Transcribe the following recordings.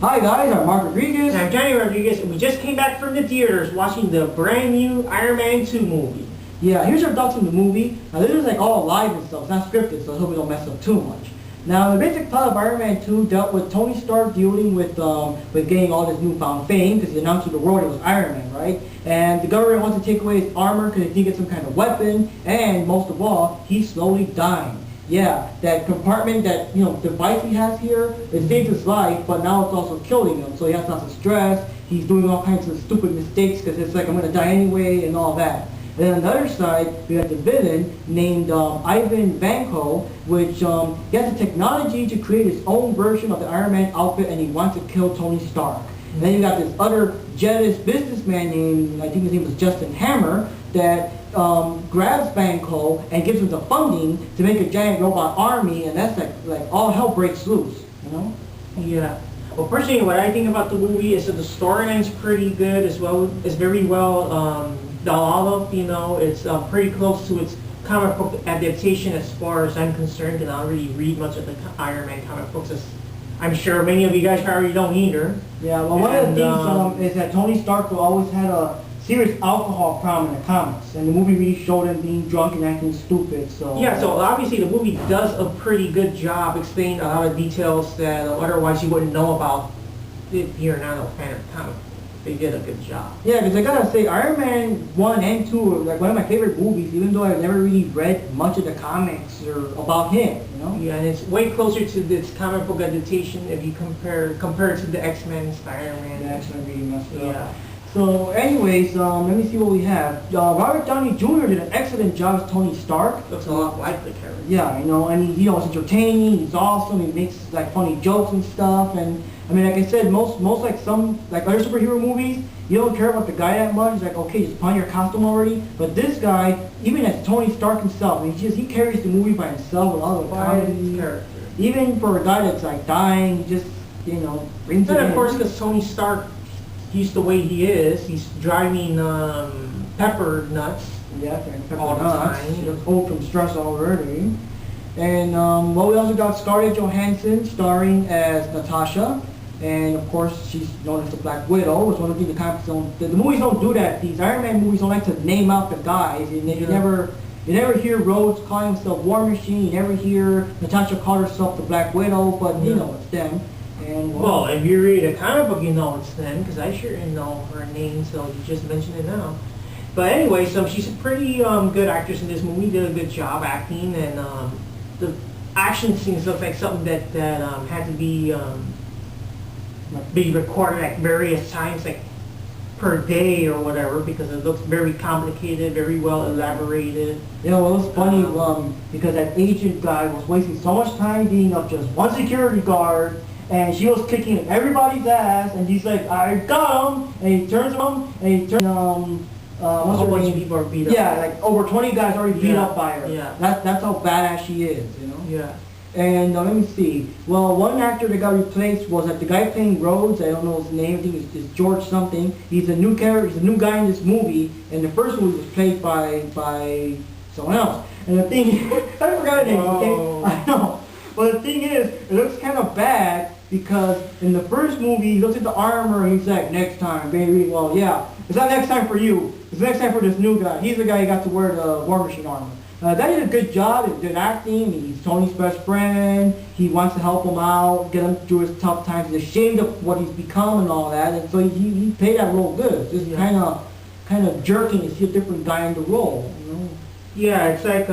Hi guys, I'm Mark Rodriguez. And I'm Johnny Rodriguez, and we just came back from the theaters watching the brand new Iron Man 2 movie. Yeah, here's our thoughts on the movie. Now this is like all live and stuff, it's not scripted, so I hope we don't mess up too much. Now the basic plot of Iron Man 2 dealt with Tony Stark dealing with getting all this newfound fame, because he announced to the world he was Iron Man, right? And the government wants to take away his armor because he needed some kind of weapon, and most of all, he's slowly dying. Yeah, that compartment, that device he has here, it saved his life, but now it's also killing him. So he has lots of stress. He's doing all kinds of stupid mistakes because it's like, I'm going to die anyway and all that. Then on the other side, we have the villain named Ivan Vanko, which he has the technology to create his own version of the Iron Man outfit, and he wants to kill Tony Stark. And then you got this other jealous businessman named, I think his name was Justin Hammer, that grabs Banco and gives him the funding to make a giant robot army, and that's like all hell breaks loose, Yeah. Well, personally, what I think about the movie is that the storyline's pretty good as well. It's very well developed, It's pretty close to its comic book adaptation as far as I'm concerned, and I don't really read much of the Iron Man comic books, as I'm sure many of you guys probably don't either. Yeah, well, one of the things is that Tony Stark always had a serious alcohol problem in the comics, and the movie really showed him being drunk and acting stupid. So yeah, so obviously the movie does a pretty good job explaining a lot of details that otherwise you wouldn't know about if you're not a fan of the comic. They did a good job. Yeah, because I gotta say, Iron Man 1 and 2 are like one of my favorite movies, even though I've never really read much of the comics or about him, Yeah, and it's way closer to this comic book adaptation if you compare it to the X-Men, Spider-Man. The X-Men really messed it Yeah. up. So anyways, let me see what we have. Robert Downey Jr. did an excellent job as Tony Stark. Looks a lot like the character. Yeah, and he's entertaining, he's awesome, he makes like funny jokes and stuff, and I mean, like I said, most like some like other superhero movies, you don't care about the guy that much. It's like, okay, just put on your costume already. But this guy, even as Tony Stark himself, he carries the movie by himself with all the comedy. Even for a guy that's like dying, he just brings it in. And of course, because Tony Stark, he's the way he is. He's driving Pepper nuts. Yeah, Pepper all the nuts. time. He's old from stress already. And we also got Scarlett Johansson starring as Natasha. And of course, she's known as the Black Widow. It's one of the things the movies don't do that. These Iron Man movies don't like to name out the guys. You never hear Rhodes calling himself War Machine. You never hear Natasha call herself the Black Widow. But it's them. And well, if you read a comic book, you know it's them, because I sure didn't know her name, so you just mentioned it now. But anyway, so she's a pretty good actress in this movie. Did a good job acting, and the action scenes look like something that had to be recorded at various times, like per day or whatever, because it looks very complicated, very well elaborated. Yeah, well, it's funny because that agent guy was wasting so much time being up just one security guard, and she was kicking everybody's ass, and he's like, I got him, and he turns him, and he turns a whole bunch of people are beat up. Yeah, like over 20 guys already beat up by her. Yeah. That's how badass she is, Yeah. And let me see. Well, one actor that got replaced was the guy playing Rhodes. I don't know his name. I think it's George something. He's a new character. He's a new guy in this movie. And the first movie was played by someone else. And the thing, I forgot his name. Okay? I know. But the thing is, it looks kind of bad because in the first movie, he looks at the armor and he's like, next time, baby. Well, yeah. It's not next time for you. It's next time for this new guy. He's the guy who got to wear the War Machine armor. That did a good job. It's good acting. He's Tony's best friend. He wants to help him out, get him through his tough times. He's ashamed of what he's become and all that. And so he played that role good. Just kind of jerking to see a different guy in the role. Yeah, it's like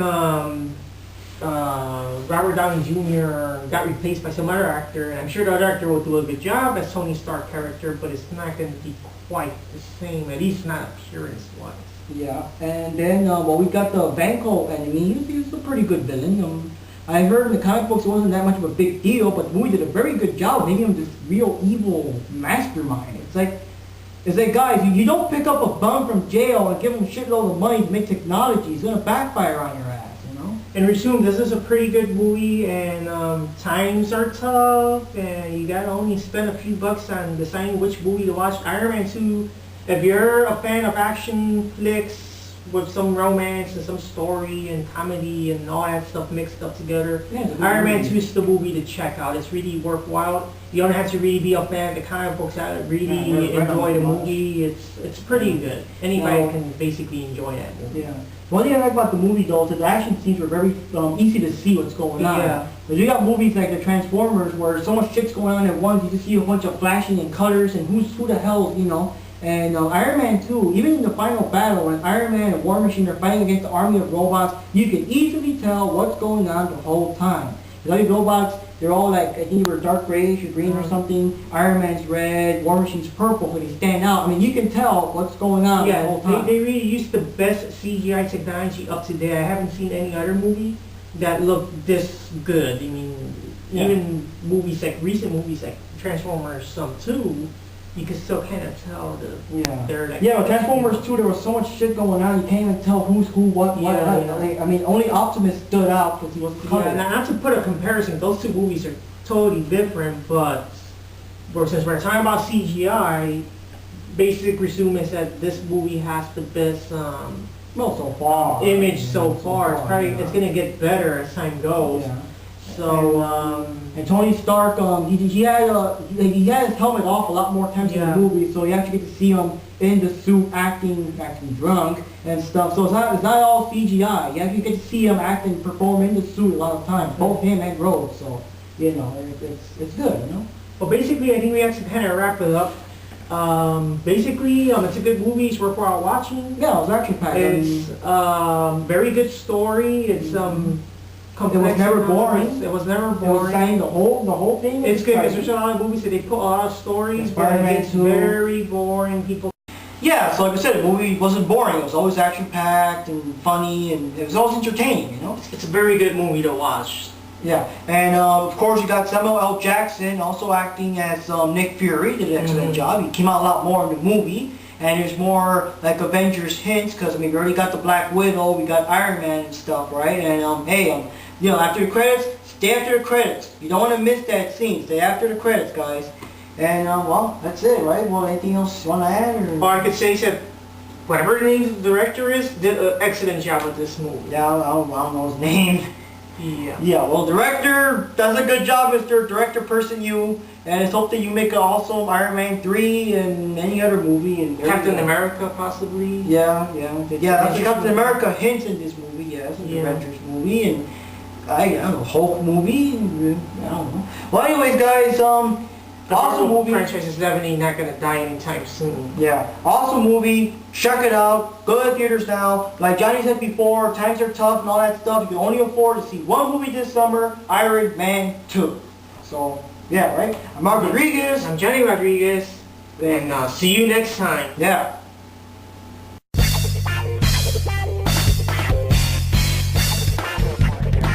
Robert Downey Jr. got replaced by some other actor, and I'm sure the other actor will do a good job as Tony Stark character, but it's not going to be quite the same, at least not appearance-wise. Yeah, and then we got the Vanko enemy. He's a pretty good villain. I heard in the comic books it wasn't that much of a big deal, but the movie did a very good job of making him this real evil mastermind. It's like guys, you don't pick up a bum from jail and give him a shitload of money to make technology. It's gonna backfire on your ass, And resume, this is a pretty good movie, and times are tough, and you gotta only spend a few bucks on deciding which movie to watch. Iron Man 2. If you're a fan of action flicks, with some romance and some story and comedy and all that stuff mixed up together. Yeah, it's a good Iron Man movie. 2 is the movie to check out. It's really worthwhile. You don't have to really be a fan of the comic books to really Yeah, enjoy the much. movie. It's pretty good. Anybody Well, can basically enjoy that movie. Yeah. One thing I like about the movie though is that the action scenes were very easy to see what's going on. Yeah. Because you got movies like the Transformers where so much shit's going on at once, you just see a bunch of flashing and colors and who the hell, you know. And Iron Man 2, even in the final battle when Iron Man and War Machine are fighting against the army of robots, you can easily tell what's going on the whole time. Because all these robots, they're all like, I think they were dark grayish or green or something. Iron Man's red, War Machine's purple, so they stand out. I mean, you can tell what's going on the whole time. They really used the best CGI technology up to date. I haven't seen any other movie that looked this good. I mean, even movies like recent movies like Transformers 2, you can still kind of tell they're like with Transformers 2, there was so much shit going on, you can't even tell who's who, what. I mean, only Optimus stood out because he was colored. Not to put a comparison, those two movies are totally different, but since we're talking about CGI, basic resume is that this movie has the best so far. image so far. It's gonna get better as time goes. Yeah. So and Tony Stark, he had his helmet off a lot more times in the movie, so you actually get to see him in the suit acting drunk and stuff. So it's not all CGI. You actually get to see him perform in the suit a lot of times, both him and Rhodes. So you know, it's good, you know. Well, basically, I think we have to kind of wrap it up. Basically, it's a good movie. It's worthwhile watching. Yeah, it was action packed. It's very good story. It's it was never boring. It was never It was boring. saying the whole thing. It's good because there's a lot of movies that they put a lot of stories, but Spider-Man it's 2. very boring. People. Yeah, so like I said, the movie wasn't boring. It was always action packed and funny, and it was always entertaining. You know. It's a very good movie to watch. Yeah, and of course you got Samuel L. Jackson also acting as Nick Fury. Did an excellent job. He came out a lot more in the movie, and there's more like Avengers hints because I mean we already got the Black Widow, we got Iron Man and stuff, right? And hey, you know, after the credits, stay after the credits. You don't want to miss that scene. Stay after the credits, guys. And well, that's it, right? Well, anything else you want to add? Or I could say that whatever the name of the director is, did an excellent job with this movie. Yeah, I don't know his name. Yeah. Yeah, well, director does a good job, Mr. Director Person You, and it's hope that you make an awesome Iron Man 3 and any other movie. And Captain America, possibly. Yeah, that's Captain America hints in this movie, yes, in the Avengers movie, and I don't know, Hulk movie, I don't know. Well, anyways, guys, awesome movie. Franchise is definitely not going to die anytime soon. Yeah, awesome movie. Check it out. Go to the theaters now. Like Johnny said before, times are tough and all that stuff. You can only afford to see one movie this summer, Iron Man 2. So, yeah, right? I'm Mark Rodriguez. I'm Johnny Rodriguez. And see you next time. Yeah.